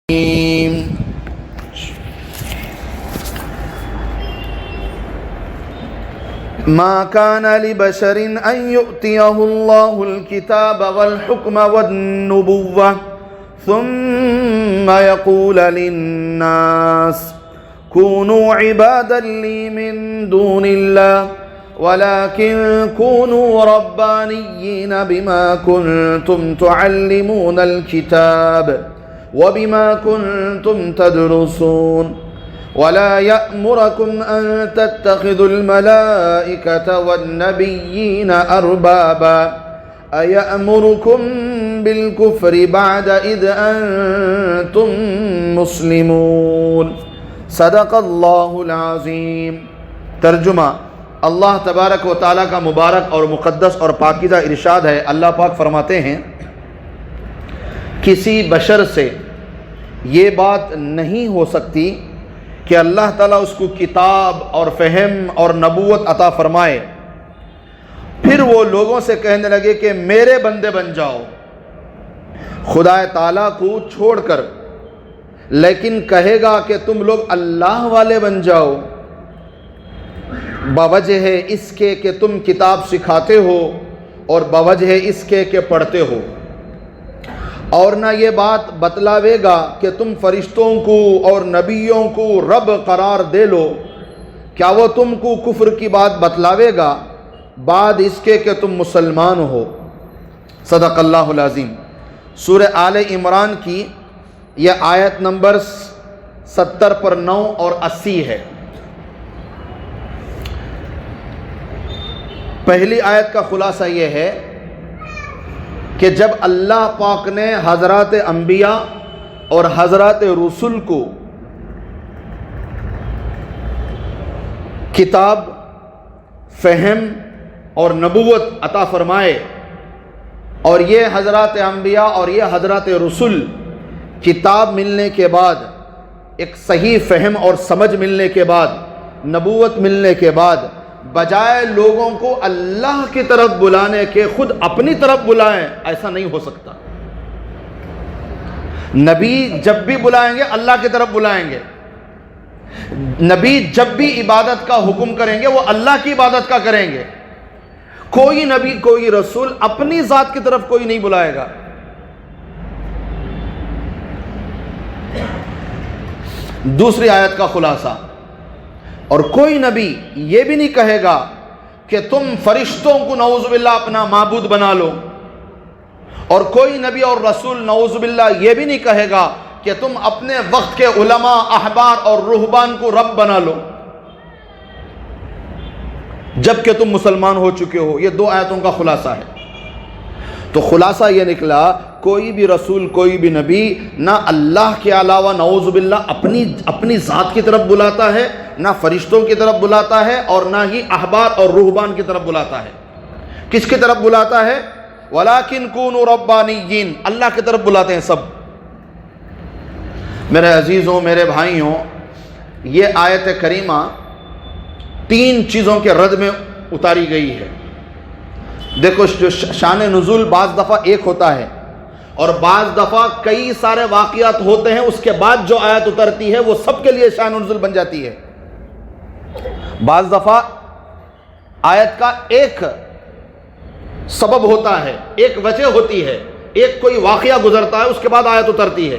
ما كان لبشر أن يؤتيه الله الكتاب والحكم والنبوة ثم يقول للناس كونوا عبادا لي من دون الله ولكن كونوا ربانيين بما كنتم تعلمون الكتاب وبما كنتم تدرسون ولا يأمركم أن تتخذوا الملائكة والنبيين أربابا أيأمركم بالكفر بعد إذ أنتم مسلمون صدق اللہ العظیم۔ ترجمہ: اللہ تبارک و تعالیٰ کا مبارک اور مقدس اور پاکیزہ ارشاد ہے۔ اللہ پاک فرماتے ہیں کسی بشر سے یہ بات نہیں ہو سکتی کہ اللہ تعالیٰ اس کو کتاب اور فہم اور نبوت عطا فرمائے، پھر وہ لوگوں سے کہنے لگے کہ میرے بندے بن جاؤ خدا تعالیٰ کو چھوڑ کر، لیکن کہے گا کہ تم لوگ اللہ والے بن جاؤ بوجہ اس کے کہ تم کتاب سکھاتے ہو اور بوجہ اس کے کہ پڑھتے ہو، اور نہ یہ بات بتلاوے گا کہ تم فرشتوں کو اور نبیوں کو رب قرار دے لو، کیا وہ تم کو کفر کی بات بتلاوے گا بعد اس کے کہ تم مسلمان ہو۔ صدق اللہ العظیم۔ سورہ آل عمران کی یہ آیت نمبر 70 پر 9 اور 80 ہے۔ پہلی آیت کا خلاصہ یہ ہے کہ جب اللہ پاک نے حضرات انبیاء اور حضرات رسول کو کتاب، فہم اور نبوت عطا فرمائے، اور یہ حضرات انبیاء اور یہ حضرات رسول کتاب ملنے کے بعد، ایک صحیح فہم اور سمجھ ملنے کے بعد، نبوت ملنے کے بعد، بجائے لوگوں کو اللہ کی طرف بلانے کے خود اپنی طرف بلائیں، ایسا نہیں ہو سکتا۔ نبی جب بھی بلائیں گے اللہ کی طرف بلائیں گے، نبی جب بھی عبادت کا حکم کریں گے وہ اللہ کی عبادت کا کریں گے۔ کوئی نبی کوئی رسول اپنی ذات کی طرف کوئی نہیں بلائے گا۔ دوسری آیت کا خلاصہ: اور کوئی نبی یہ بھی نہیں کہے گا کہ تم فرشتوں کو نعوذ باللہ اپنا معبود بنا لو، اور کوئی نبی اور رسول نعوذ باللہ یہ بھی نہیں کہے گا کہ تم اپنے وقت کے علماء، احبار اور رہبان کو رب بنا لو جب کہ تم مسلمان ہو چکے ہو۔ یہ دو آیتوں کا خلاصہ ہے۔ تو خلاصہ یہ نکلا، کوئی بھی رسول، کوئی بھی نبی نہ اللہ کے علاوہ نعوذ باللہ اپنی ذات کی طرف بلاتا ہے، نہ فرشتوں کی طرف بلاتا ہے، اور نہ ہی احبار اور رہبان کی طرف بلاتا ہے۔ کس کی طرف بلاتا ہے؟ وَلَٰكِن كُونُوا رَبَّانِيِّينَ، اللہ کی طرف بلاتے ہیں سب۔ میرے عزیزوں، میرے بھائیوں، یہ آیت کریمہ 3 چیزوں کے رد میں اتاری گئی ہے۔ دیکھو، جو شان نزول بعض دفعہ ایک ہوتا ہے اور بعض دفعہ کئی سارے واقعات ہوتے ہیں، اس کے بعد جو آیت اترتی ہے وہ سب کے لیے شان نزول بن جاتی ہے۔ بعض دفعہ آیت کا ایک سبب ہوتا ہے، ایک وجہ ہوتی ہے، ایک کوئی واقعہ گزرتا ہے، اس کے بعد آیت اترتی ہے۔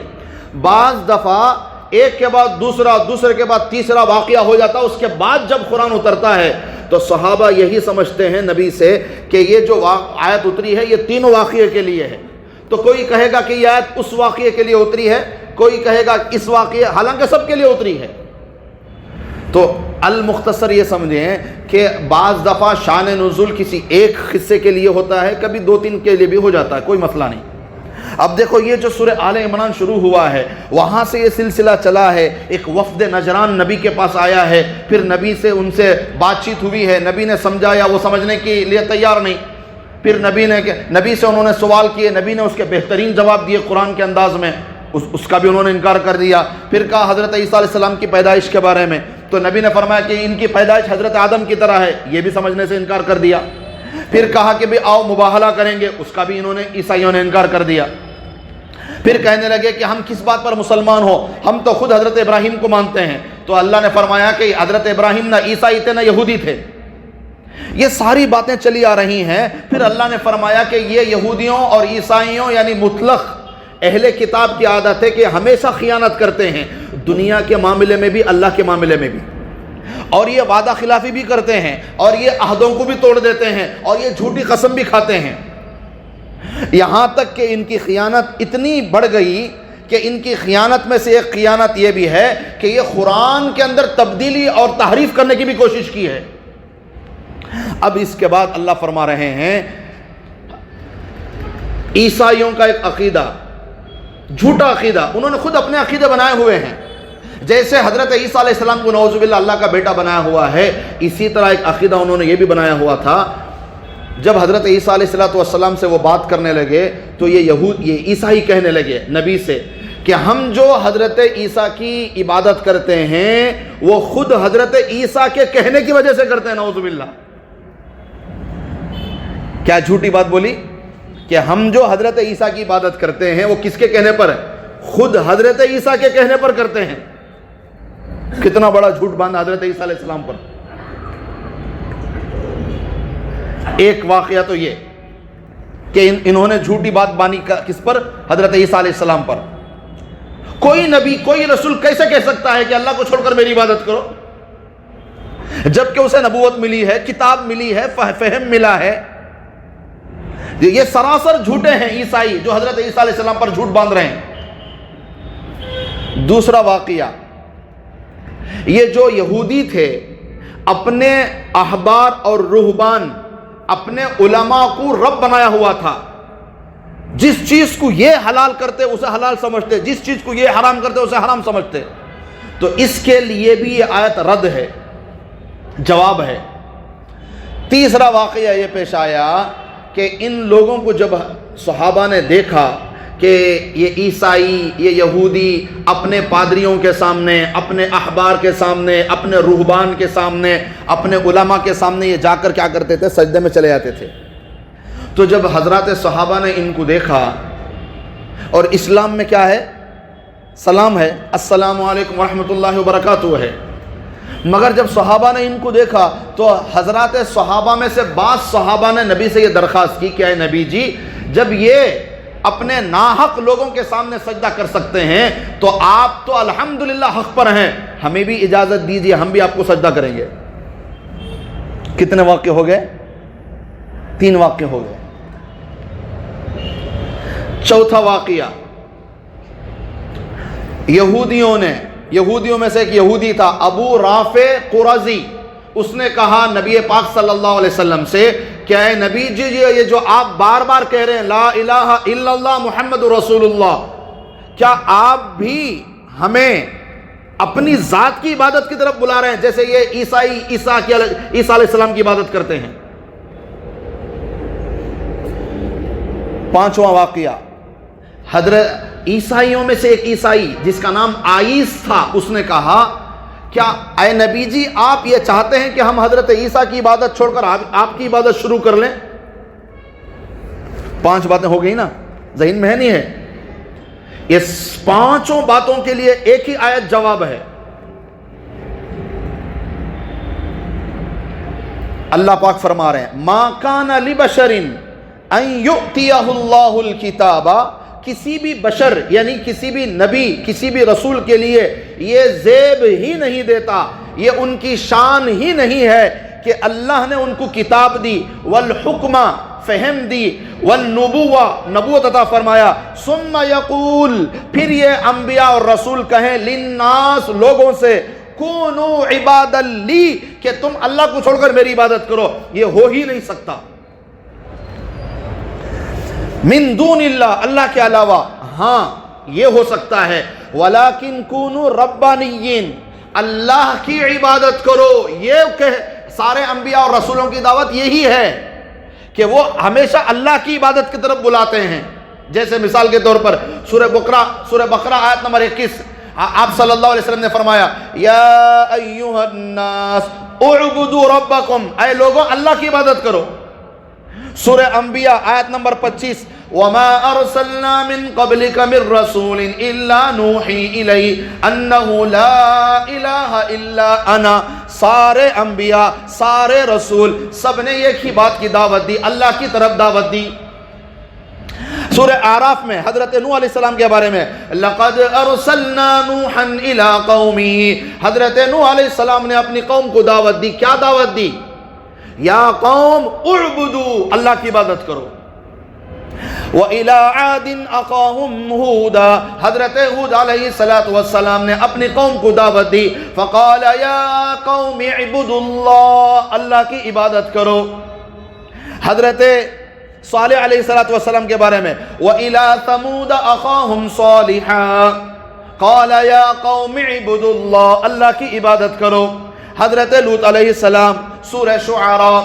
بعض دفعہ ایک کے بعد دوسرا، دوسرے کے بعد تیسرا واقعہ ہو جاتا ہے، اس کے بعد جب قرآن اترتا ہے تو صحابہ یہی سمجھتے ہیں نبی سے کہ یہ جو آیت اتری ہے یہ تینوں واقعے کے لیے ہے۔ تو کوئی کہے گا کہ یہ آیت اس واقعے کے لیے اتری ہے، کوئی کہے گا اس واقعے، حالانکہ سب کے لیے اتری ہے۔ تو المختصر یہ سمجھیں کہ بعض دفعہ شان نزول کسی ایک حصے کے لیے ہوتا ہے، کبھی 2-3 کے لیے بھی ہو جاتا ہے، کوئی مسئلہ نہیں۔ اب دیکھو، یہ جو سورہ آل عمران شروع ہوا ہے، وہاں سے یہ سلسلہ چلا ہے۔ ایک وفد نجران نبی کے پاس آیا ہے، پھر نبی سے ان سے بات چیت ہوئی ہے، نبی نے سمجھایا، وہ سمجھنے کے لیے تیار نہیں۔ پھر نبی سے انہوں نے سوال کیے، نبی نے اس کے بہترین جواب دیے قرآن کے انداز میں، اس کا بھی انہوں نے انکار کر دیا۔ پھر کہا حضرت عیسیٰ علیہ السلام کی پیدائش کے بارے میں، تو نبی نے فرمایا کہ ان کی پیدائش حضرت آدم کی طرح ہے، یہ بھی سمجھنے سے انکار کر دیا۔ پھر کہا کہ بھی آؤ مباہلہ کریں گے، اس کا بھی انہوں نے عیسائیوں نے انکار کر دیا۔ پھر کہنے لگے کہ ہم کس بات پر مسلمان ہو، ہم تو خود حضرت ابراہیم کو مانتے ہیں۔ تو اللہ نے فرمایا کہ حضرت ابراہیم نہ عیسائی تھے نہ یہودی تھے۔ یہ ساری باتیں چلی آ رہی ہیں۔ پھر اللہ نے فرمایا کہ یہ یہودیوں اور عیسائیوں یعنی مطلق اہل کتاب کی عادت ہے کہ ہمیشہ خیانت کرتے ہیں، دنیا کے معاملے میں بھی اللہ کے معاملے میں بھی، اور یہ وعدہ خلافی بھی کرتے ہیں، اور یہ عہدوں کو بھی توڑ دیتے ہیں، اور یہ جھوٹی قسم بھی کھاتے ہیں۔ یہاں تک کہ ان کی خیانت اتنی بڑھ گئی کہ ان کی خیانت میں سے ایک خیانت یہ بھی ہے کہ یہ قرآن کے اندر تبدیلی اور تحریف کرنے کی بھی کوشش کی ہے۔ اب اس کے بعد اللہ فرما رہے ہیں عیسائیوں کا ایک عقیدہ، جھوٹا عقیدہ، انہوں نے خود اپنے عقیدے بنائے ہوئے ہیں۔ جیسے حضرت عیسیٰ علیہ السلام کو نعوذ باللہ اللہ کا بیٹا بنایا ہوا ہے، اسی طرح ایک عقیدہ انہوں نے یہ بھی بنایا ہوا تھا۔ جب حضرت عیسیٰ علیہ السلام سے وہ بات کرنے لگے تو یہ عیسائی کہنے لگے نبی سے کہ ہم جو حضرت عیسیٰ کی عبادت کرتے ہیں وہ خود حضرت عیسیٰ کے کہنے کی وجہ سے کرتے ہیں، نعوذ باللہ۔ کیا جھوٹی بات بولی کہ ہم جو حضرت عیسیٰ کی عبادت کرتے ہیں وہ کس کے کہنے پر ہے؟ خود حضرت عیسیٰ کے کہنے پر کرتے ہیں۔ کتنا بڑا جھوٹ باندھا حضرت عیسیٰ علیہ السلام پر۔ ایک واقعہ تو یہ کہ انہوں نے جھوٹی بات باندھی کس پر؟ حضرت عیسیٰ علیہ السلام پر۔ کوئی نبی کوئی رسول کیسے کہہ سکتا ہے کہ اللہ کو چھوڑ کر میری عبادت کرو، جبکہ اسے نبوت ملی ہے، کتاب ملی ہے، فہم ملا ہے۔ یہ سراسر جھوٹے ہیں عیسائی جو حضرت عیسیٰ علیہ السلام پر جھوٹ باندھ رہے ہیں۔ دوسرا واقعہ، یہ جو یہودی تھے اپنے احبار اور رہبان، اپنے علماء کو رب بنایا ہوا تھا، جس چیز کو یہ حلال کرتے اسے حلال سمجھتے، جس چیز کو یہ حرام کرتے اسے حرام سمجھتے۔ تو اس کے لیے بھی یہ آیت رد ہے، جواب ہے۔ تیسرا واقعہ یہ پیش آیا کہ ان لوگوں کو جب صحابہ نے دیکھا کہ یہ عیسائی، یہ یہودی اپنے پادریوں کے سامنے، اپنے احبار کے سامنے، اپنے رہبان کے سامنے، اپنے علماء کے سامنے یہ جا کر کیا کرتے تھے؟ سجدے میں چلے جاتے تھے۔ تو جب حضرات صحابہ نے ان کو دیکھا، اور اسلام میں کیا ہے؟ سلام ہے، السلام علیکم ورحمۃ اللہ وبرکاتہ ہے، مگر جب صحابہ نے ان کو دیکھا تو حضرات صحابہ میں سے بعض صحابہ نے نبی سے یہ درخواست کی کہ اے نبی جی، جب یہ اپنے ناحق لوگوں کے سامنے سجدہ کر سکتے ہیں تو آپ تو الحمدللہ حق پر ہیں، ہمیں بھی اجازت دیجیے، ہم بھی آپ کو سجدہ کریں گے۔ کتنے واقع ہو گئے؟ 3 واقع ہو گئے۔ چوتھا واقعہ، یہودیوں میں سے ایک یہودی تھا ابو رافع قرظی، اس نے کہا نبی پاک صلی اللہ علیہ وسلم سے کہ اے نبی جی، یہ جو آپ بار بار کہہ رہے ہیں لا الہ الا اللہ محمد رسول اللہ، کیا آپ بھی ہمیں اپنی ذات کی عبادت کی طرف بلا رہے ہیں جیسے یہ عیسیٰ علیہ السلام کی عبادت کرتے ہیں؟ 5واں واقعہ، حضرت عیسائیوں میں سے ایک عیسائی جس کا نام آئیس تھا، اس نے کہا کیا اے نبی جی آپ یہ چاہتے ہیں کہ ہم حضرت عیسیٰ کی عبادت چھوڑ کر آپ کی عبادت شروع کر لیں؟ 5 باتیں ہو گئی نا، ذہن میں ہے نہیں ہے؟ یہ 5 باتوں کے لیے ایک ہی آیت جواب ہے۔ اللہ پاک فرما رہے ہیں ما کان لبشر ان یؤتیہ اللہ الکتاب، کسی بھی بشر یعنی کسی بھی نبی، کسی بھی رسول کے لیے یہ زیب ہی نہیں دیتا، یہ ان کی شان ہی نہیں ہے کہ اللہ نے ان کو کتاب دی، والحکمہ فہم دی، والنبوہ نبوت عطا فرمایا، ثم یقول پھر یہ انبیاء اور رسول کہیں للناس لوگوں سے کونو عبادا لی کہ تم اللہ کو چھوڑ کر میری عبادت کرو، یہ ہو ہی نہیں سکتا۔ من دون اللہ، اللہ کے علاوہ، ہاں یہ ہو سکتا ہے، ولیکن کونوا ربانیین، اللہ کی عبادت کرو۔ یہ کہ سارے انبیاء اور رسولوں کی دعوت یہی ہے کہ وہ ہمیشہ اللہ کی عبادت کی طرف بلاتے ہیں۔ جیسے مثال کے طور پر سورہ بقرہ آیت نمبر 21، آپ صلی اللہ علیہ وسلم نے فرمایا یا ایھا الناس اعبدوا ربکم، اے لوگوں اللہ کی عبادت کرو۔ سورہ انبیاء آیت نمبر 25 وما ارسلنا من قبلك من رسول الا نوحی الیہ انہ لا الہ الا انا. سارے انبیاء، سارے رسول، سب نے ایک ہی بات کی دعوت دی، اللہ کی طرف دعوت دی. سورہ اعراف میں حضرت نوح علیہ السلام کے بارے میں لقد ارسلنا نوحا الى قومه، حضرت نوح علیہ السلام نے اپنی قوم کو دعوت دی. کیا دعوت دی؟ یا قوم اعبدوا، اللہ کی عبادت کرو. وَإِلَىٰ عَادٍ أَخَاهُمْ هُودًا، حضرت ہود علیہ السلام نے اپنی قوم کو دعوت دی. فَقَالَ يَا قَوْمِ اعْبُدُوا اللَّهَ، اللہ کی عبادت کرو. حضرت صالح علیہ السلام کے بارے میں وَإِلَىٰ ثَمُودَ أَخَاهُمْ صَالِحًا قَالَ يَا قَوْمِ اعْبُدُوا اللَّهَ، اللہ کی عبادت کرو. حضرت لوط علیہ السلام سورہ شعراء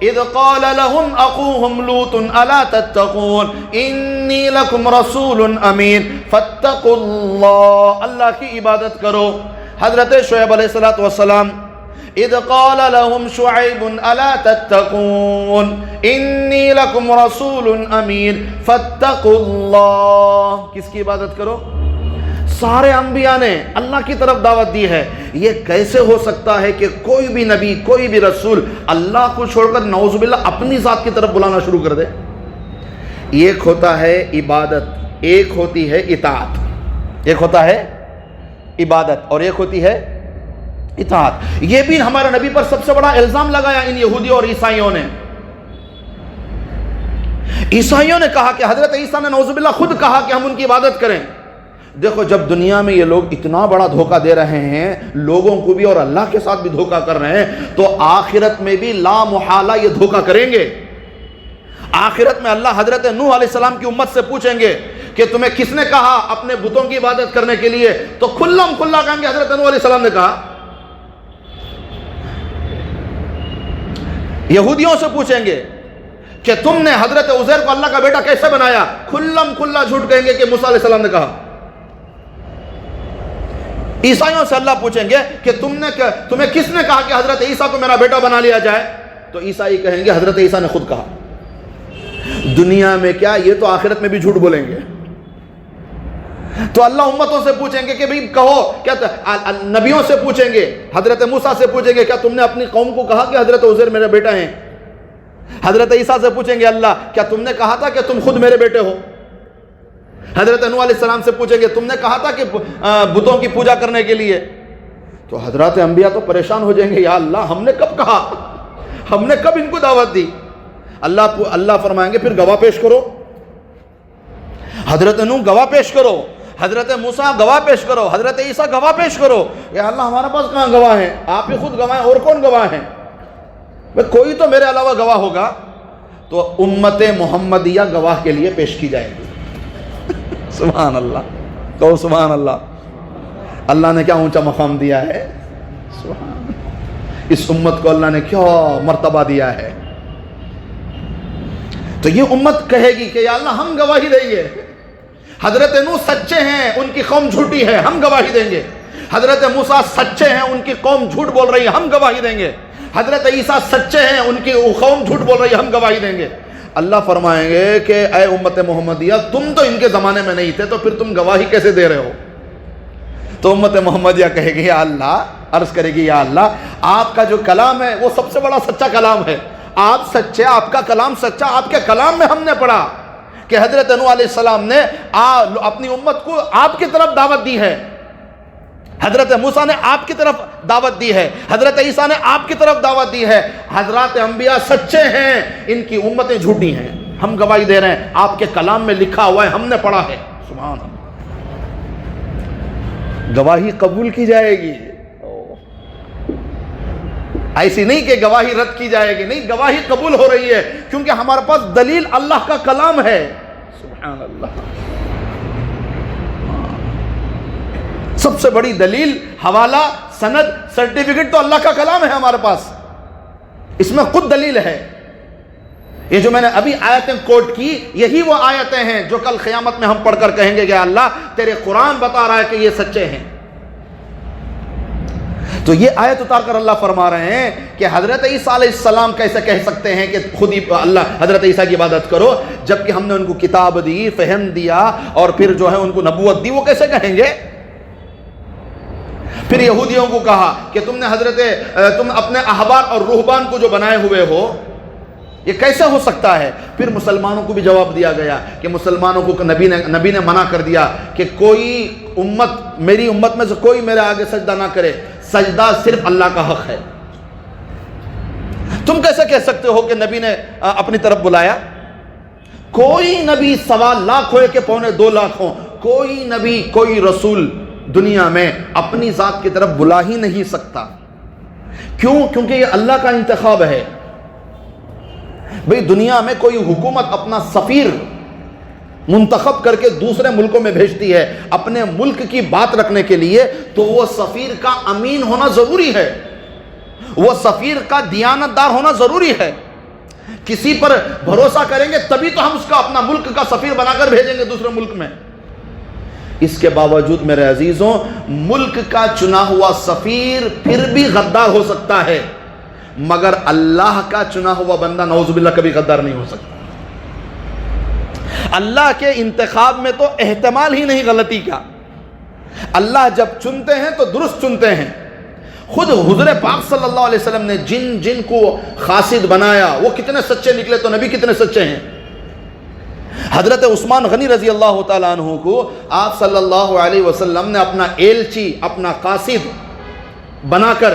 اذ قال لهم اخوهم لوط الا تتقون انی لکم رسول امین فاتقوا اللہ، اللہ کی عبادت کرو. حضرت شعیب علیہ السلام اذ قال لهم شعیب الا تتقون انی لکم رسول امین فاتقوا اللہ، کس کی عبادت کرو؟ سارے انبیاء نے اللہ کی طرف دعوت دی ہے. یہ کیسے ہو سکتا ہے کہ کوئی بھی نبی، کوئی بھی رسول اللہ کو چھوڑ کر نعوذ باللہ اپنی ذات کی طرف بلانا شروع کر دے؟ ایک ہوتا ہے عبادت، ایک ہوتی ہے اطاعت. ایک ہوتا ہے عبادت اور ایک ہوتی ہے اطاعت. یہ بھی ہمارے نبی پر سب سے بڑا الزام لگایا ان یہودیوں اور عیسائیوں نے. عیسائیوں نے کہا کہ حضرت عیسیٰ نے نعوذ باللہ خود کہا کہ ہم ان کی عبادت کریں. دیکھو جب دنیا میں یہ لوگ اتنا بڑا دھوکہ دے رہے ہیں، لوگوں کو بھی اور اللہ کے ساتھ بھی دھوکہ کر رہے ہیں، تو آخرت میں بھی لا محالہ یہ دھوکہ کریں گے. آخرت میں اللہ حضرت نوح علیہ السلام کی امت سے پوچھیں گے کہ تمہیں کس نے کہا اپنے بتوں کی عبادت کرنے کے لیے؟ تو کھلم کھلا کہیں گے حضرت نوح علیہ السلام نے کہا. یہودیوں سے پوچھیں گے کہ تم نے حضرت عزیر کو اللہ کا بیٹا کیسے بنایا؟ کھلم کھلا جھوٹ کہیں گے کہ موسیٰ علیہ السلام نے کہا. عیسائیوں سے اللہ پوچھیں گے کہ تمہیں کس نے کہا کہ حضرت عیسیٰ کو میرا بیٹا بنا لیا جائے؟ تو عیسائی کہیں گے حضرت عیسیٰ نے خود کہا. دنیا میں کیا، یہ تو آخرت میں بھی جھوٹ بولیں گے. تو اللہ امتوں سے پوچھیں گے کہ بھئی کہو، کیا نبیوں سے پوچھیں گے، حضرت موسیٰ سے پوچھیں گے کیا تم نے اپنی قوم کو کہا کہ حضرت عزیر میرے بیٹا ہیں؟ حضرت عیسیٰ سے پوچھیں گے اللہ کیا تم نے کہا تھا کہ تم خود میرے بیٹے ہو؟ حضرت نوح علیہ السلام سے پوچھیں گے تم نے کہا تھا کہ بتوں کی پوجا کرنے کے لیے؟ تو حضرات انبیاء تو پریشان ہو جائیں گے، یا اللہ ہم نے کب کہا، ہم نے کب ان کو دعوت دی؟ اللہ فرمائیں گے پھر گواہ پیش کرو. حضرت نوح گواہ پیش کرو، حضرت موسیٰ گواہ پیش کرو، حضرت عیسیٰ گواہ پیش کرو. یا اللہ ہمارے پاس کہاں گواہ ہیں؟ آپ ہی خود گواہ ہیں، اور کون گواہ ہیں؟ کوئی تو میرے علاوہ گواہ ہوگا. تو امت محمدیہ گواہ کے لیے پیش کی جائے گی. سبحان اللہ، کہو سبحان اللہ. اللہ نے کیا اونچا مقام دیا ہے، سبحان. اس امت کو اللہ نے کیا مرتبہ دیا ہے. تو یہ امت کہے گی کہ یا اللہ ہم گواہی دیں گے. حضرت نوح سچے ہیں، ان کی قوم جھوٹی ہے، ہم گواہی دیں گے. حضرت موسیٰ سچے ہیں، ان کی قوم جھوٹ بول رہی ہے، ہم گواہی دیں گے. حضرت عیسیٰ سچے ہیں، ان کی قوم جھوٹ بول رہی ہے، ہم گواہی دیں گے. اللہ فرمائیں گے کہ اے امت محمدیہ تم تو ان کے زمانے میں نہیں تھے، تو پھر تم گواہی کیسے دے رہے ہو؟ تو امت محمدیہ کہے گی یا اللہ، عرض کرے گی یا اللہ آپ کا جو کلام ہے وہ سب سے بڑا سچا کلام ہے. آپ سچے، آپ کا کلام سچا. آپ کے کلام میں ہم نے پڑھا کہ حضرت نوح علیہ السلام نے اپنی امت کو آپ کی طرف دعوت دی ہے، حضرت موسیٰ نے آپ کی طرف دعوت دی ہے، حضرت عیسیٰ نے آپ کی طرف دعوت دی ہے. حضرات انبیاء سچے ہیں، ان کی امتیں جھوٹی ہیں. ہم گواہی دے رہے ہیں، آپ کے کلام میں لکھا ہوا ہے، ہم نے پڑھا ہے. سبحان اللہ. گواہی قبول کی جائے گی، ایسی نہیں کہ گواہی رد کی جائے گی. نہیں، گواہی قبول ہو رہی ہے کیونکہ ہمارے پاس دلیل اللہ کا کلام ہے. سبحان اللہ. سب سے بڑی دلیل، حوالہ، سند، سرٹیفکیٹ تو اللہ کا کلام ہے ہمارے پاس. اس میں خود دلیل ہے. یہ جو میں نے ابھی آیتیں کوٹ کی، یہی وہ آیتیں ہیں جو کل قیامت میں ہم پڑھ کر کہیں گے کہ اللہ تیرے قرآن بتا رہا ہے کہ یہ سچے ہیں. تو یہ آیت اتار کر اللہ فرما رہے ہیں کہ حضرت عیسیٰ علیہ السلام کیسے کہہ سکتے ہیں کہ خود ہی اللہ حضرت عیسیٰ کی عبادت کرو، جبکہ ہم نے ان کو کتاب دی، فہم دیا، اور پھر جو ہے ان کو نبوت دی، وہ کیسے کہیں گے؟ پھر یہودیوں کو کہا کہ تم اپنے احبار اور رہبان کو جو بنائے ہوئے ہو، یہ کیسے ہو سکتا ہے؟ پھر مسلمانوں کو بھی جواب دیا گیا کہ مسلمانوں کو نبی نے منع کر دیا کہ میری امت میں سے کوئی میرے آگے سجدہ نہ کرے، سجدہ صرف اللہ کا حق ہے۔ تم کیسے کہہ سکتے ہو کہ نبی نے اپنی طرف بلایا؟ کوئی نبی 1.25 لاکھ ہوئے کہ 2.25 لاکھ ہوں، کوئی نبی کوئی رسول دنیا میں اپنی ذات کی طرف بلا ہی نہیں سکتا۔ کیوں؟ کیونکہ یہ اللہ کا انتخاب ہے۔ بھئی دنیا میں کوئی حکومت اپنا سفیر منتخب کر کے دوسرے ملکوں میں بھیجتی ہے اپنے ملک کی بات رکھنے کے لیے، تو وہ سفیر کا امین ہونا ضروری ہے، وہ سفیر کا دیانتدار ہونا ضروری ہے۔ کسی پر بھروسہ کریں گے تبھی تو ہم اس کا اپنا ملک کا سفیر بنا کر بھیجیں گے دوسرے ملک میں۔ اس کے باوجود میرے عزیزوں، ملک کا چنا ہوا سفیر پھر بھی غدار ہو سکتا ہے، مگر اللہ کا چنا ہوا بندہ نعوذ باللہ کبھی غدار نہیں ہو سکتا۔ اللہ کے انتخاب میں تو احتمال ہی نہیں غلطی کا۔ اللہ جب چنتے ہیں تو درست چنتے ہیں۔ خود حضور پاک صلی اللہ علیہ وسلم نے جن کو خاصد بنایا وہ کتنے سچے نکلے، تو نبی کتنے سچے ہیں۔ حضرت عثمان غنی رضی اللہ تعالیٰ عنہ کو آپ صلی اللہ علیہ وسلم نے اپنا ایلچی، اپنا قاصد بنا کر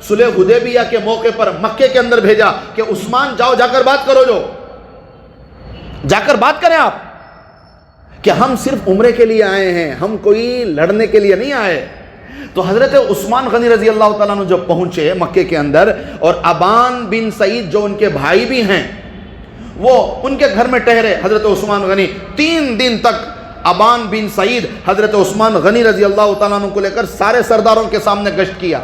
صلح حدیبیہ کے موقع پر مکے کے اندر بھیجا کہ عثمان جاؤ، جا کر بات کرو، جا کر بات کریں آپ، کہ ہم صرف عمرے کے لیے آئے ہیں، ہم کوئی لڑنے کے لیے نہیں آئے۔ تو حضرت عثمان غنی رضی اللہ تعالیٰ عنہ جب پہنچے مکے کے اندر، اور ابان بن سعید جو ان کے بھائی بھی ہیں وہ ان کے گھر میں ٹھہرے، حضرت عثمان غنی 3 دن تک ابان بن سعید حضرت عثمان غنی رضی اللہ تعالیٰ عنہ کو لے کر سارے سرداروں کے سامنے گشت کیا،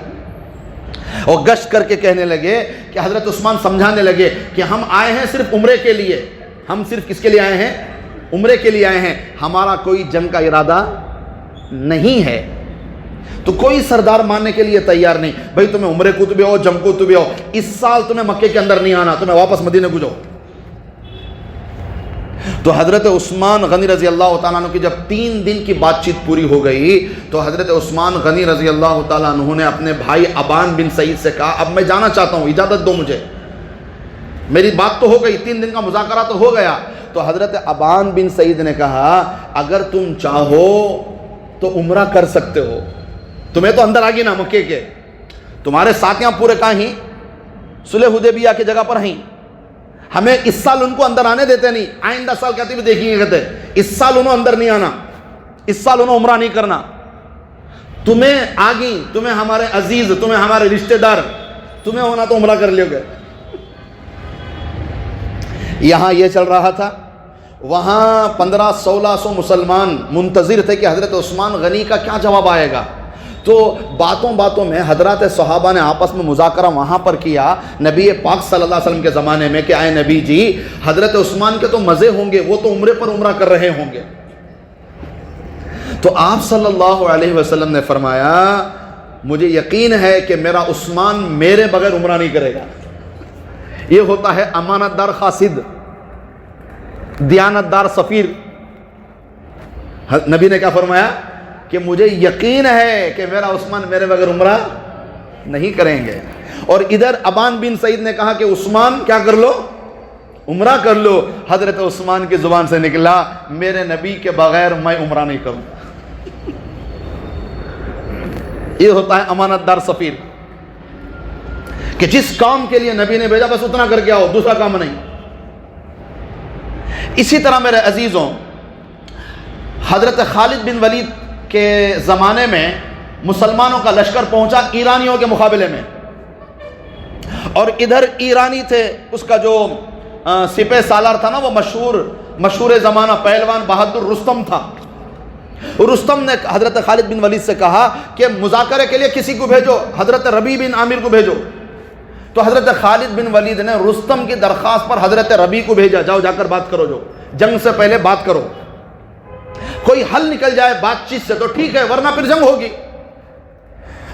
اور گشت کر کے کہنے لگے کہ حضرت عثمان سمجھانے لگے کہ ہم آئے ہیں صرف عمرے کے لیے، ہم صرف کس کے لیے آئے ہیں؟ عمرے کے لیے آئے ہیں، ہمارا کوئی جنگ کا ارادہ نہیں ہے۔ تو کوئی سردار ماننے کے لیے تیار نہیں، بھئی تمہیں عمرے کو تو بھی آؤ، جنگ کو تو بھی آؤ، اس سال تمہیں مکے کے اندر نہیں آنا، تمہیں واپس مدینے کو جاؤ۔ تو حضرت عثمان غنی رضی اللہ تعالیٰ عنہ کی جب 3 دن کی بات چیت پوری ہو گئی، تو حضرت عثمان غنی رضی اللہ تعالیٰ عنہ نے اپنے بھائی ابان بن سعید سے کہا اب میں جانا چاہتا ہوں، اجازت دو مجھے، میری بات تو ہو گئی، 3 دن کا مذاکرہ تو ہو گیا۔ تو حضرت ابان بن سعید نے کہا اگر تم چاہو تو عمرہ کر سکتے ہو، تمہیں تو اندر آگی نا مکے کے، تمہارے ساتھیاں پورے کہیں صلح حدیبیہ کی جگہ پر ہیں، ہمیں اس سال ان کو اندر آنے دیتے نہیں، آئندہ سال کہتے بھی دیکھیں گے، کہتے اس سال انہوں اندر نہیں آنا، اس سال انہوں عمرہ نہیں کرنا، تمہیں آگی، تمہیں ہمارے عزیز، تمہیں ہمارے رشتہ دار، تمہیں ہونا تو عمرہ کر لیو گے۔ یہاں یہ چل رہا تھا، وہاں 1500-1600 مسلمان منتظر تھے کہ حضرت عثمان غنی کا کیا جواب آئے گا۔ تو باتوں میں حضرات صحابہ نے آپس میں مذاکرہ وہاں پر کیا نبی پاک صلی اللہ علیہ وسلم کے زمانے میں کہ اے نبی جی، حضرت عثمان کے تو مزے ہوں گے، وہ تو عمرے پر عمرہ کر رہے ہوں گے۔ تو آپ صلی اللہ علیہ وسلم نے فرمایا مجھے یقین ہے کہ میرا عثمان میرے بغیر عمرہ نہیں کرے گا۔ یہ ہوتا ہے امانت دار قاصد، دیانت دار سفیر۔ نبی نے کیا فرمایا کہ مجھے یقین ہے کہ میرا عثمان میرے بغیر عمرہ نہیں کریں گے۔ اور ادھر ابان بن سعید نے کہا کہ عثمان کیا کر لو، عمرہ کر لو۔ حضرت عثمان کی زبان سے نکلا میرے نبی کے بغیر میں عمرہ نہیں کروں گا۔ یہ ہوتا ہے امانت دار سفیر، کہ جس کام کے لیے نبی نے بھیجا بس اتنا کر کے آؤ، دوسرا کام نہیں۔ اسی طرح میرے عزیزوں، حضرت خالد بن ولید کے زمانے میں مسلمانوں کا لشکر پہنچا ایرانیوں کے مقابلے میں، اور ادھر ایرانی تھے، اس کا جو سپہ سالار تھا نا وہ مشہور زمانہ پہلوان بہادر رستم تھا۔ رستم نے حضرت خالد بن ولید سے کہا کہ مذاکرے کے لیے کسی کو بھیجو، حضرت ربیع بن عامر کو بھیجو۔ تو حضرت خالد بن ولید نے رستم کی درخواست پر حضرت ربیع کو بھیجا، جاؤ جا کر بات کرو، جو جنگ سے پہلے بات کرو، کوئی حل نکل جائے بات چیت سے تو ٹھیک ہے، ورنہ پھر جنگ ہوگی۔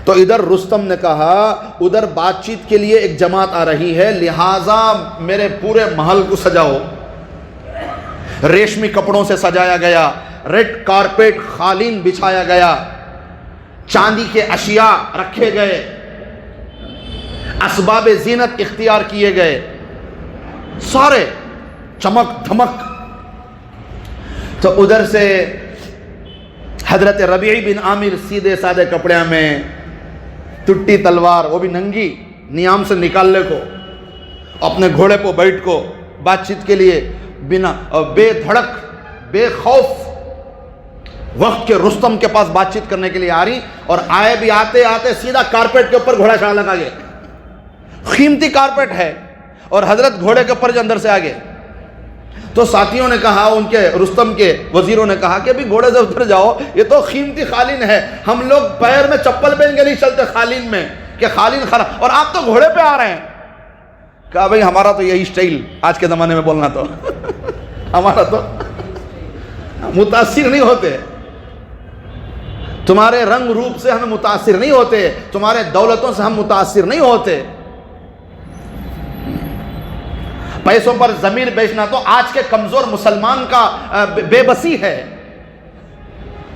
تو ادھر رستم نے کہا ادھر بات چیت کے لیے ایک جماعت آ رہی ہے، لہٰذا میرے پورے محل کو سجاؤ۔ ریشمی کپڑوں سے سجایا گیا، ریڈ کارپیٹ قالین بچھایا گیا، چاندی کے اشیاء رکھے گئے، اسباب زینت اختیار کیے گئے، سارے چمک دھمک۔ تو ادھر سے حضرت ربیع بن عامر سیدھے سادے کپڑے میں، ٹوٹی تلوار، وہ بھی ننگی، نیام سے نکالنے کو، اپنے گھوڑے پہ بیٹھ کو بات چیت کے لیے بنا بے دھڑک بے خوف وقت کے رستم کے پاس بات چیت کرنے کے لیے آ رہی، اور آئے بھی آتے آتے سیدھا کارپیٹ کے اوپر گھوڑا چڑھا لگا گئے، قیمتی کارپیٹ ہے، اور حضرت گھوڑے کے اوپر جو اندر سے آگے۔ تو ساتھیوں نے کہا، ان کے رستم کے وزیروں نے کہا کہ بھی گھوڑے سے اتر جاؤ، یہ تو قیمتی قالین ہے، ہم لوگ پیر میں چپل پہن کے نہیں چلتے قالین میں کہ قالین خراب، اور آپ تو گھوڑے پہ آ رہے ہیں۔ کہا بھئی ہمارا تو یہی سٹائل، آج کے زمانے میں بولنا تو ہمارا تو متاثر نہیں ہوتے، تمہارے رنگ روپ سے ہمیں متاثر نہیں ہوتے، تمہارے دولتوں سے ہم متاثر نہیں ہوتے۔ پیسوں پر ضمیر بیچنا تو آج کے کمزور مسلمان کا بے بسی ہے،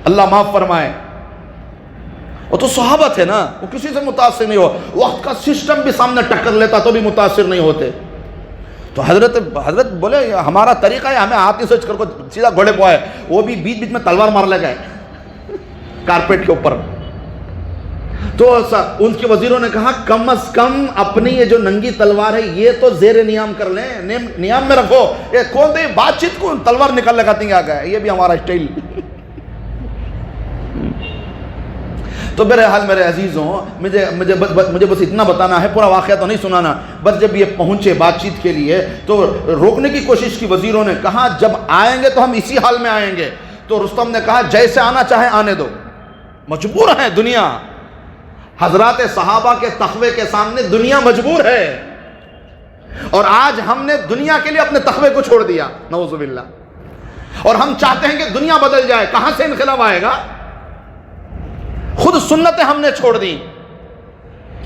اللہ معاف فرمائے۔ وہ تو صحابہ تھے نا، وہ کسی سے متاثر نہیں ہو، وقت کا سسٹم بھی سامنے ٹکر لیتا تو بھی متاثر نہیں ہوتے۔ تو حضرت بولے ہمارا طریقہ ہے، ہمیں ہاتھ نہیں سوچ کر کو سیدھا گھوڑے پہ آئے، وہ بھی بیچ بیچ میں تلوار مار لے گئے کارپیٹ کے اوپر۔ تو ان کے وزیروں نے کہا کم از کم اپنی یہ جو ننگی تلوار ہے یہ تو زیر نیام کر لیں، نیام میں رکھو، یہ کون دے بات چیت کو تلوار نکل لگاتی ہیں آگے، یہ بھی ہمارا اسٹائل۔ تو بہرحال میرے عزیزوں، مجھے بس اتنا بتانا ہے، پورا واقعہ تو نہیں سنانا، بس جب یہ پہنچے بات چیت کے لیے تو روکنے کی کوشش کی وزیروں نے، کہا جب آئیں گے تو ہم اسی حال میں آئیں گے۔ تو رستم نے کہا جیسے آنا چاہے آنے دو، مجبور ہے دنیا، حضرات صحابہ کے تقوی کے سامنے دنیا مجبور ہے، اور آج ہم نے دنیا کے لیے اپنے تقوی کو چھوڑ دیا، نعوذ باللہ، اور ہم چاہتے ہیں کہ دنیا بدل جائے۔ کہاں سے انقلاب آئے گا؟ خود سنتیں ہم نے چھوڑ دی۔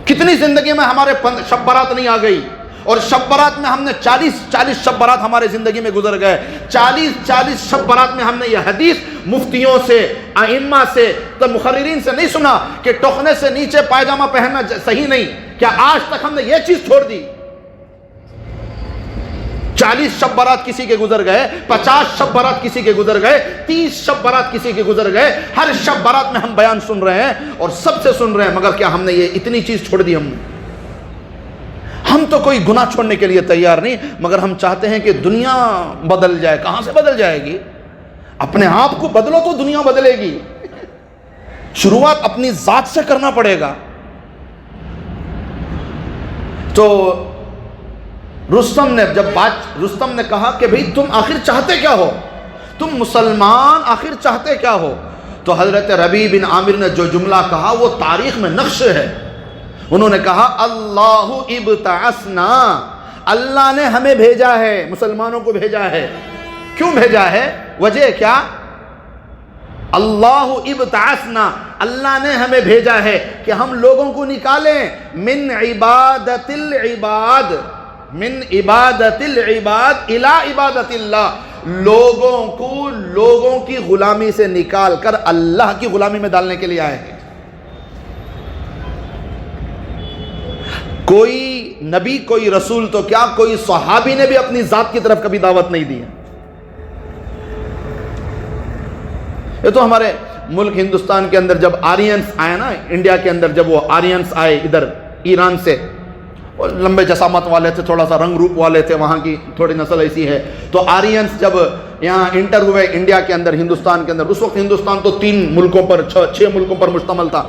کتنی زندگی میں ہمارے شب برات نہیں آ گئی، اور شب برات میں ہم نے 40 شب برات ہمارے زندگی میں گزر گئے۔ 40 شب برات میں ہم نے یہ حدیث مفتیوں سے، ائمہ سے، تو مقررین سے نہیں سنا کہ ٹخنے سے نیچے پائجامہ پہننا صحیح نہیں۔ کیا آج تک ہم نے یہ چیز چھوڑ دی؟ 40 شب برات کسی کے گزر گئے، 50 شب برات کسی کے گزر گئے، 30 شب برات کسی کے گزر گئے۔ ہر شب برات میں ہم بیان سن رہے ہیں اور سب سے سن رہے ہیں، مگر کیا ہم نے یہ اتنی چیز چھوڑ دی؟ ہم تو کوئی گناہ چھوڑنے کے لیے تیار نہیں، مگر ہم چاہتے ہیں کہ دنیا بدل جائے۔ کہاں سے بدل جائے گی؟ اپنے آپ کو بدلو تو دنیا بدلے گی، شروعات اپنی ذات سے کرنا پڑے گا۔ تو رستم نے کہا کہ بھئی تم آخر چاہتے کیا ہو؟ تم مسلمان آخر چاہتے کیا ہو؟ تو حضرت ربیع بن عامر نے جو جملہ کہا وہ تاریخ میں نقش ہے۔ انہوں نے کہا اللہ ابتعثنا، اللہ نے ہمیں بھیجا ہے، مسلمانوں کو بھیجا ہے۔ کیوں بھیجا ہے؟ وجہ کیا؟ اللہ ابتعثنا، اللہ نے ہمیں بھیجا ہے کہ ہم لوگوں کو نکالیں من عبادت العباد الی عبادت اللہ، لوگوں کی غلامی سے نکال کر اللہ کی غلامی میں ڈالنے کے لیے آئے ہیں۔ کوئی نبی، کوئی رسول تو کیا کوئی صحابی نے بھی اپنی ذات کی طرف کبھی دعوت نہیں دی ہے۔ یہ تو ہمارے ملک ہندوستان کے اندر جب آرینس آئے نا، انڈیا کے اندر جب وہ آرینس آئے ادھر ایران سے، وہ لمبے جسامت والے تھے، تھوڑا سا رنگ روپ والے تھے، وہاں کی تھوڑی نسل ایسی ہے۔ تو آرینس جب یہاں انٹر ہوئے انڈیا کے اندر، ہندوستان کے اندر، اس وقت ہندوستان تو 3 ملکوں پر 6 ملکوں پر مشتمل تھا۔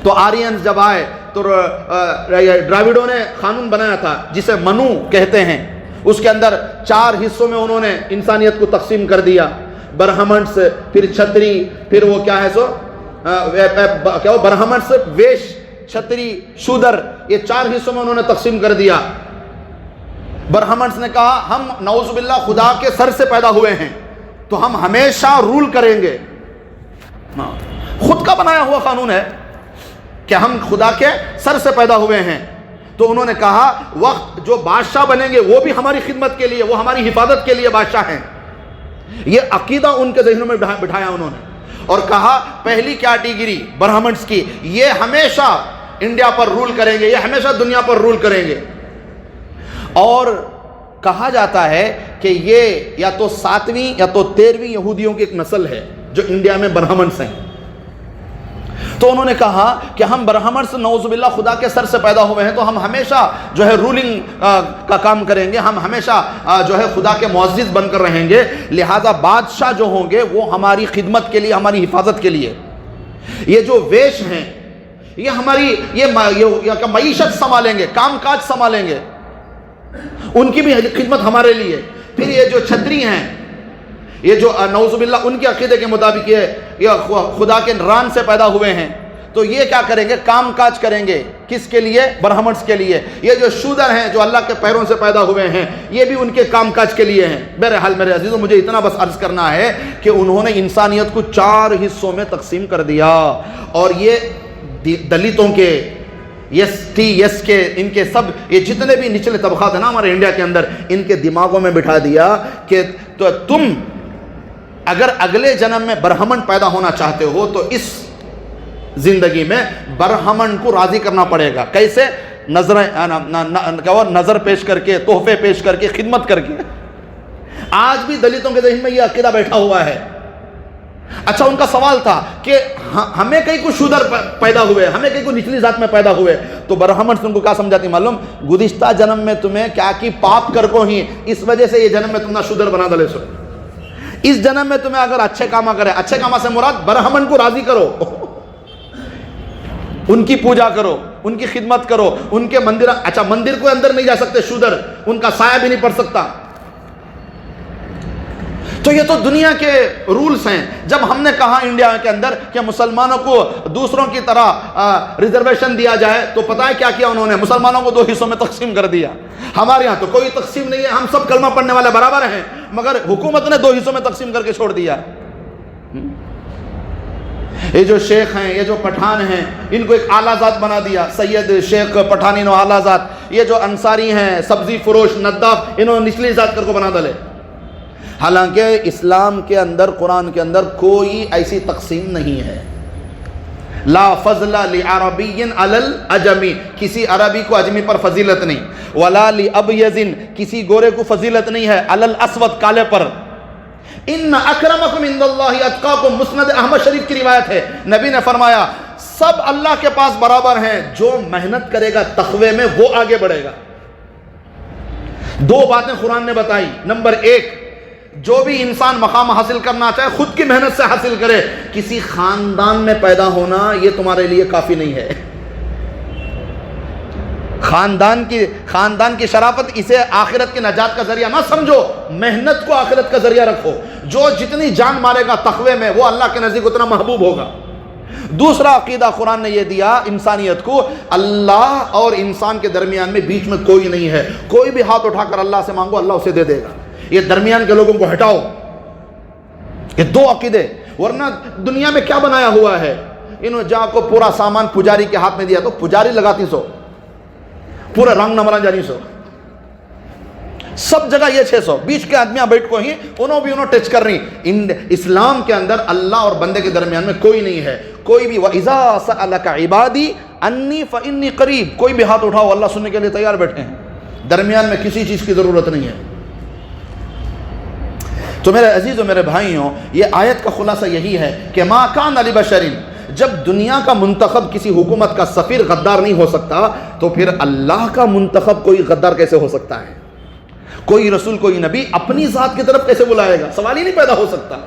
تو آرینس جب آئے تو ڈراوڈوں نے قانون بنایا تھا جسے منو کہتے ہیں، اس کے اندر 4 حصوں میں انہوں نے انسانیت کو تقسیم کر دیا، برہمنس، پھر چھتری، پھر وہ کیا ہے سو کیا وہ برہمنس، ویش، چھتری، شودر، یہ 4 حصوں میں انہوں نے تقسیم کر دیا۔ برہمنس نے کہا ہم نعوذ باللہ خدا کے سر سے پیدا ہوئے ہیں تو ہم ہمیشہ رول کریں گے، خود کا بنایا ہوا قانون ہے۔ کہ ہم خدا کے سر سے پیدا ہوئے ہیں. تو انہوں نے کہا وقت جو بادشاہ بنیں گے وہ بھی ہماری خدمت کے لیے، وہ ہماری حفاظت کے لیے بادشاہ ہیں. یہ عقیدہ ان کے ذہنوں میں بٹھایا انہوں نے، اور کہا پہلی کیٹیگری برہمنس کی، یہ ہمیشہ انڈیا پر رول کریں گے، یہ ہمیشہ دنیا پر رول کریں گے. اور کہا جاتا ہے کہ یہ یا تو 7ویں یا تو 13ویں یہودیوں کی ایک نسل ہے جو انڈیا میں برہمنس ہیں. تو انہوں نے کہا کہ ہم برہمنس نعوذ باللہ خدا کے سر سے پیدا ہوئے ہیں، تو ہم ہمیشہ جو ہے رولنگ کا کام کریں گے، ہم ہمیشہ جو ہے خدا کے معزز بن کر رہیں گے، لہذا بادشاہ جو ہوں گے وہ ہماری خدمت کے لیے، ہماری حفاظت کے لیے. یہ جو ویش ہیں یہ ہماری یہ معیشت سنبھالیں گے، کام کاج سنبھالیں گے، ان کی بھی خدمت ہمارے لیے. پھر یہ جو چھتری ہیں، یہ جو نعوذ باللہ ان کے عقیدے کے مطابق یہ خدا کے ران سے پیدا ہوئے ہیں، تو یہ کیا کریں گے؟ کام کاج کریں گے. کس کے لیے؟ برہمنس کے لیے. یہ جو شودر ہیں جو اللہ کے پیروں سے پیدا ہوئے ہیں، یہ بھی ان کے کام کاج کے لیے ہیں. بہرحال میرے عزیزوں، مجھے اتنا بس عرض کرنا ہے کہ انہوں نے انسانیت کو 4 حصوں میں تقسیم کر دیا، اور یہ دلتوں کے، یس ٹی یس کے، ان کے سب یہ جتنے بھی نچلے طبقات ہیں نا ہمارے انڈیا کے اندر، ان کے دماغوں میں بٹھا دیا کہ تو تم اگر اگلے جنم میں برہمن پیدا ہونا چاہتے ہو تو اس زندگی میں برہمن کو راضی کرنا پڑے گا. کیسے؟ نظر پیش کر کے، تحفے پیش کر کے، خدمت کر کے. آج بھی دلتوں کے ذہن میں یہ عقیدہ بیٹھا ہوا ہے. اچھا، ان کا سوال تھا کہ ہمیں کہیں کو شودر پیدا ہوئے، ہمیں کہیں کو نچلی ذات میں پیدا ہوئے، تو برہمن سے ان کو کیا سمجھاتی معلوم؟ گزشتہ جنم میں تمہیں کیا کی پاپ کر کو ہی، اس وجہ سے یہ جنم میں تم نہ شودر بنا دلے سو. اس جنم میں تمہیں اگر اچھے کام کرے، اچھے کام سے مراد برہمن کو راضی کرو، ان کی پوجا کرو، ان کی خدمت کرو، ان کے مندر. اچھا، مندر کو اندر نہیں جا سکتے شودر، ان کا سایہ بھی نہیں پڑ سکتا. تو یہ تو دنیا کے رولز ہیں. جب ہم نے کہا انڈیا کے اندر کہ مسلمانوں کو دوسروں کی طرح ریزرویشن دیا جائے، تو پتہ ہے کیا کیا انہوں نے؟ مسلمانوں کو 2 حصوں میں تقسیم کر دیا. ہمارے ہاں تو کوئی تقسیم نہیں ہے، ہم سب کلمہ پڑھنے والے برابر ہیں، مگر حکومت نے 2 حصوں میں تقسیم کر کے چھوڑ دیا. یہ جو شیخ ہیں، یہ جو پٹھان ہیں، ان کو ایک اعلیٰ ذات بنا دیا، سید شیخ پٹھانی نو اعلیٰ ذات. یہ جو انصاری ہیں، سبزی فروش، نداف، انہوں نے نچلی ذات کر کو بنا ڈالے. حالانکہ اسلام کے اندر، قرآن کے اندر کوئی ایسی تقسیم نہیں ہے. لا فضل لعربی علی العجمی، کسی عربی کو اجمی پر فضیلت نہیں. ولا لابیض، کسی گورے کو فضیلت نہیں ہے علی الاسود، کالے پر. ان اکرمکم عند اللہ اتقاکم، مسند احمد شریف کی روایت ہے. نبی نے فرمایا سب اللہ کے پاس برابر ہیں، جو محنت کرے گا تقوی میں وہ آگے بڑھے گا. 2 باتیں قرآن نے بتائی. نمبر 1، جو بھی انسان مقام حاصل کرنا چاہے خود کی محنت سے حاصل کرے. کسی خاندان میں پیدا ہونا یہ تمہارے لیے کافی نہیں ہے. خاندان کی شرافت، اسے آخرت کی نجات کا ذریعہ نہ سمجھو، محنت کو آخرت کا ذریعہ رکھو. جو جتنی جان مارے گا تقوی میں وہ اللہ کے نزدیک اتنا محبوب ہوگا. دوسرا عقیدہ قرآن نے یہ دیا انسانیت کو، اللہ اور انسان کے درمیان میں بیچ میں کوئی نہیں ہے. کوئی بھی ہاتھ اٹھا کر اللہ سے مانگو، اللہ اسے دے دے گا. یہ درمیان کے لوگوں کو ہٹاؤ. یہ 2 عقیدے. ورنہ دنیا میں کیا بنایا ہوا ہے؟ انہوں جا کو پورا سامان پجاری کے ہاتھ میں دیا تو پجاری لگاتی سو، پورا رنگ نمران جانی سو، سب جگہ یہ 600. بیچ کے آدمیاں بیٹھ کو ہی انہوں ٹچ کر رہی. اسلام کے اندر اللہ اور بندے کے درمیان میں کوئی نہیں ہے. کوئی بھی وَإِذَا سَأَلَكَ عِبَادِي أَنِّي فَإِنِّي قَرِيب، کوئی بھی ہاتھ اٹھاؤ، اللہ سننے کے لیے تیار بیٹھے ہیں. درمیان میں کسی چیز کی ضرورت نہیں ہے. تو میرے عزیزوں، میرے بھائیوں، یہ آیت کا خلاصہ یہی ہے کہ ما کان لبشر، جب دنیا کا منتخب کسی حکومت کا سفیر غدار نہیں ہو سکتا، تو پھر اللہ کا منتخب کوئی غدار کیسے ہو سکتا ہے؟ کوئی رسول، کوئی نبی اپنی ذات کی طرف کیسے بلائے گا؟ سوال ہی نہیں پیدا ہو سکتا.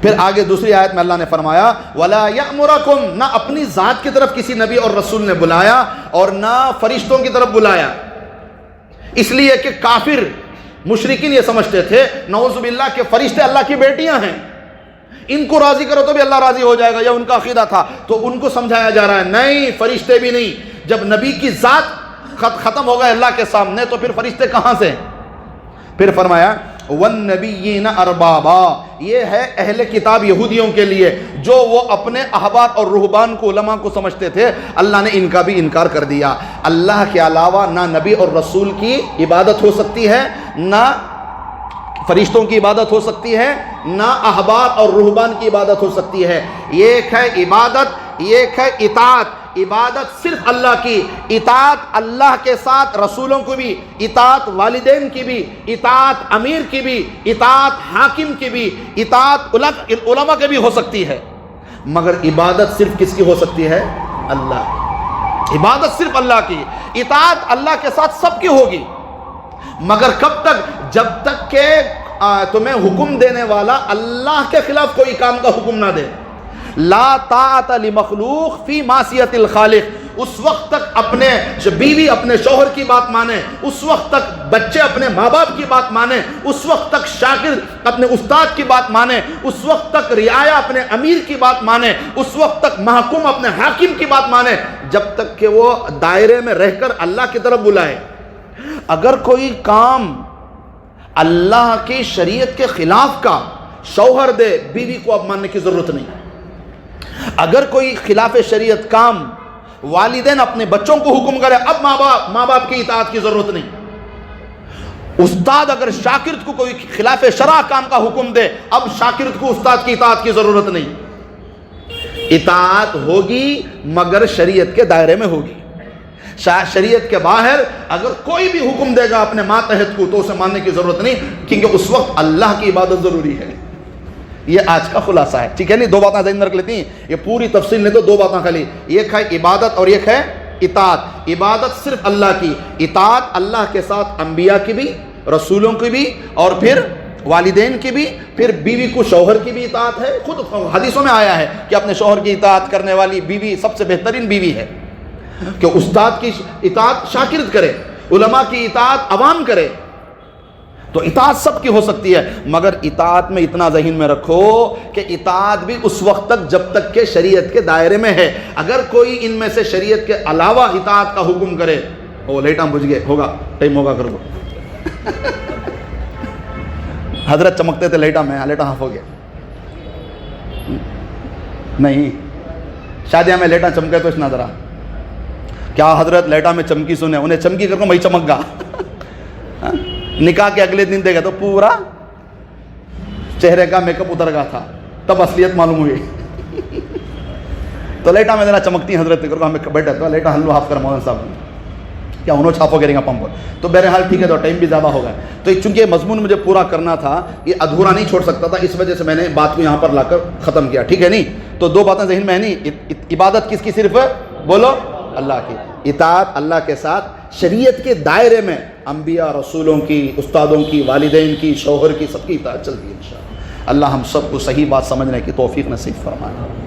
پھر آگے دوسری آیت میں اللہ نے فرمایا وَلَا يَأْمُرَكُمْ، نہ اپنی ذات کی طرف کسی نبی اور رسول نے بلایا اور نہ فرشتوں کی طرف بلایا. اس لیے کہ کافر مشرکین یہ سمجھتے تھے نعوذ باللہ کہ فرشتے اللہ کی بیٹیاں ہیں، ان کو راضی کرو تو بھی اللہ راضی ہو جائے گا، یہ ان کا عقیدہ تھا. تو ان کو سمجھایا جا رہا ہے نہیں، فرشتے بھی نہیں. جب نبی کی ذات ختم ہو گئے اللہ کے سامنے تو پھر فرشتے کہاں سے؟ پھر فرمایا والنبیین اربابا، یہ ہے اہل کتاب یہودیوں کے لیے جو وہ اپنے احبار اور رہبان کو، علماء کو سمجھتے تھے، اللہ نے ان کا بھی انکار کر دیا۔ اللہ کے علاوہ نہ نبی اور رسول کی عبادت ہو سکتی ہے، نہ فرشتوں کی عبادت ہو سکتی ہے، نہ احبار اور رہبان کی عبادت ہو سکتی ہے۔ ایک ہے عبادت، ایک ہے اطاعت۔ عبادت صرف اللہ کی، اطاعت اللہ کے ساتھ رسولوں کو بھی، اطاعت والدین کی بھی، اطاعت امیر کی بھی، اطاعت حاکم کی بھی، اطاعت علماء کی بھی ہو سکتی ہے، مگر عبادت صرف کس کی ہو سکتی ہے؟ اللہ کی۔ عبادت صرف اللہ کی، اطاعت اللہ کے ساتھ سب کی ہوگی، مگر کب تک؟ جب تک کہ تمہیں حکم دینے والا اللہ کے خلاف کوئی کام کا حکم نہ دے۔ لا طاعت لمخلوق فی معصیت الخالق، اس وقت تک اپنے بیوی اپنے شوہر کی بات مانے، اس وقت تک بچے اپنے ماں باپ کی بات مانے، اس وقت تک شاگرد اپنے استاد کی بات مانے، اس وقت تک رعایا اپنے امیر کی بات مانے، اس وقت تک محکوم اپنے حاکم کی بات مانے، جب تک کہ وہ دائرے میں رہ کر اللہ کی طرف بلائے۔ اگر کوئی کام اللہ کی شریعت کے خلاف کا شوہر دے، بیوی کو اب ماننے کی ضرورت نہیں۔ اگر کوئی خلاف شریعت کام والدین اپنے بچوں کو حکم کرے، اب ماں باپ کی اطاعت کی ضرورت نہیں۔ استاد اگر شاگرد کو کوئی خلاف شرع کام کا حکم دے، اب شاگرد کو استاد کی اطاعت کی ضرورت نہیں۔ اطاعت ہوگی مگر شریعت کے دائرے میں ہوگی۔ شریعت کے باہر اگر کوئی بھی حکم دے گا اپنے ماتحت کو تو اسے ماننے کی ضرورت نہیں، کیونکہ اس وقت اللہ کی عبادت ضروری ہے۔ یہ آج کا خلاصہ ہے، ٹھیک ہے نہیں؟ دو باتیں ذہن میں رکھ لیتی ہیں، یہ پوری تفصیل نہیں تو دو باتیں خالی، ایک ہے عبادت اور ایک ہے اطاعت۔ عبادت صرف اللہ کی، اطاعت اللہ کے ساتھ انبیاء کی بھی، رسولوں کی بھی، اور پھر والدین کی بھی، پھر بیوی کو شوہر کی بھی اطاعت ہے۔ خود حدیثوں میں آیا ہے کہ اپنے شوہر کی اطاعت کرنے والی بیوی سب سے بہترین بیوی ہے، کہ استاد کی اطاعت شاگرد کرے، علماء کی اطاعت عوام کرے۔ تو اطاعت سب کی ہو سکتی ہے، مگر اطاعت میں اتنا ذہن میں رکھو کہ اطاعت بھی اس وقت تک جب تک کہ شریعت کے دائرے میں ہے۔ اگر کوئی ان میں سے شریعت کے علاوہ اطاعت کا حکم کرے، وہ لیٹاں بجھ گئے، ہوگا ٹائم ہوگا کر دو۔ حضرت چمکتے تھے لیٹا میں، لیٹا ہاف ہو گیا نہیں، شادیاں میں لیٹا چمکے تو اس نہ ذرا کیا حضرت لیٹا میں چمکی سنے، انہیں چمکی کر کو میں چمک گا۔ نکاح کے اگلے دن دیکھا تو پورا چہرے کا میک اپ اتر گیا تھا، تب اصلیت معلوم ہوئی۔ تو لیٹا میں ذرا چمکتی حضرت کر کو ہمیں بیٹھا تو لیٹا ہلو ہاف کر مولانا صاحب کیا انہوں چھاپو گے گا پمپ، تو بہرحال ٹھیک ہے، تو ٹائم بھی زیادہ ہو گیا، تو چونکہ یہ مضمون مجھے پورا کرنا تھا، یہ ادھورا نہیں چھوڑ سکتا تھا، اس وجہ سے میں نے بات کو یہاں پر لا کر ختم کیا، ٹھیک ہے نہیں؟ تو دو باتیں ذہن میں ہے نہیں، عبادت کس کی صرف بولو؟ اللہ کی۔ اطاعت اللہ کے ساتھ شریعت کے دائرے میں انبیاء رسولوں کی، استادوں کی، والدین کی، شوہر کی، سب کی اطاعت چلتی ہے انشاءاللہ۔ اللہ ہم سب کو صحیح بات سمجھنے کی توفیق نصیب فرمائے۔